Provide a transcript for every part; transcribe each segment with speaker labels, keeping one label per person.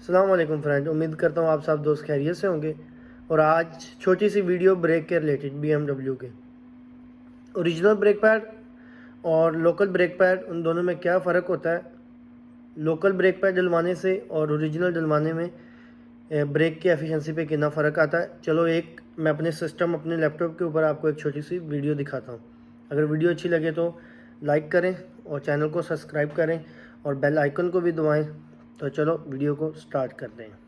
Speaker 1: अस्सलाम वालेकुम फ्रेंड, उम्मीद करता हूँ आप सब दोस्त खैरियत से होंगे। और आज छोटी सी वीडियो ब्रेक के रिलेटेड BMW के ओरिजिनल ब्रेक पैड और लोकल ब्रेक पैड, उन दोनों में क्या फ़र्क होता है, लोकल ब्रेक पैड डलवाने से और ओरिजिनल डलवाने में ब्रेक की एफिशिएंसी पे कितना फ़र्क आता है। चलो मैं अपने सिस्टम अपने लैपटॉप के ऊपर आपको एक छोटी सी वीडियो दिखाता हूँ। अगर वीडियो अच्छी लगे तो लाइक करें और चैनल को सब्सक्राइब करें और बेल आइकन को भी दबाएं। तो चलो वीडियो को स्टार्ट करते हैं।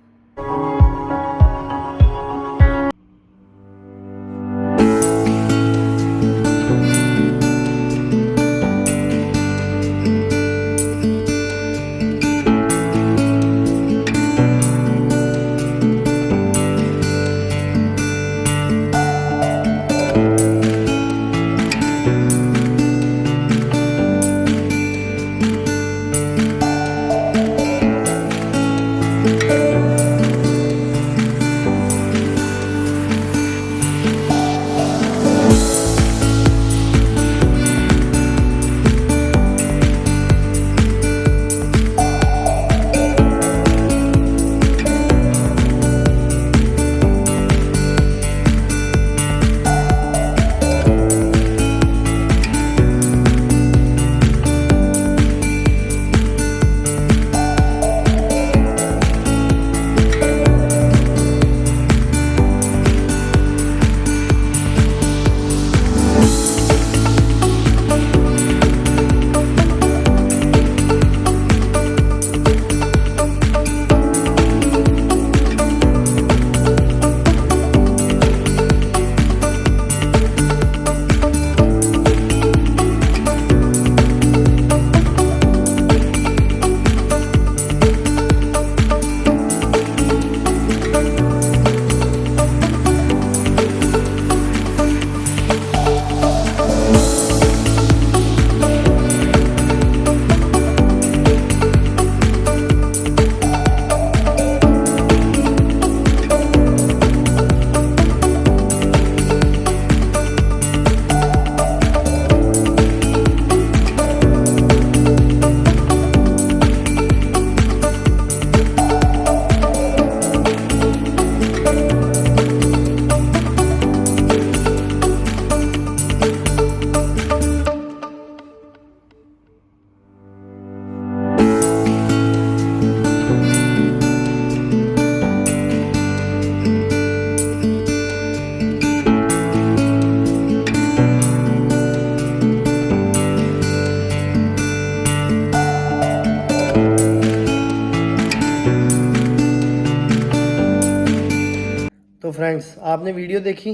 Speaker 1: तो फ्रेंड्स, आपने वीडियो देखी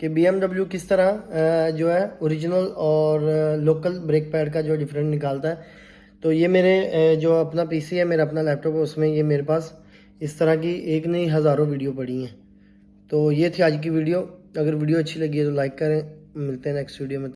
Speaker 1: कि BMW किस तरह जो है ओरिजिनल और लोकल ब्रेक पैड का जो डिफरेंट निकालता है। तो ये मेरे जो अपना PC है, मेरा अपना लैपटॉप है, उसमें ये मेरे पास इस तरह की एक नहीं हज़ारों वीडियो पड़ी हैं। तो ये थी आज की वीडियो। अगर वीडियो अच्छी लगी है तो लाइक करें। मिलते हैं नेक्स्ट वीडियो में।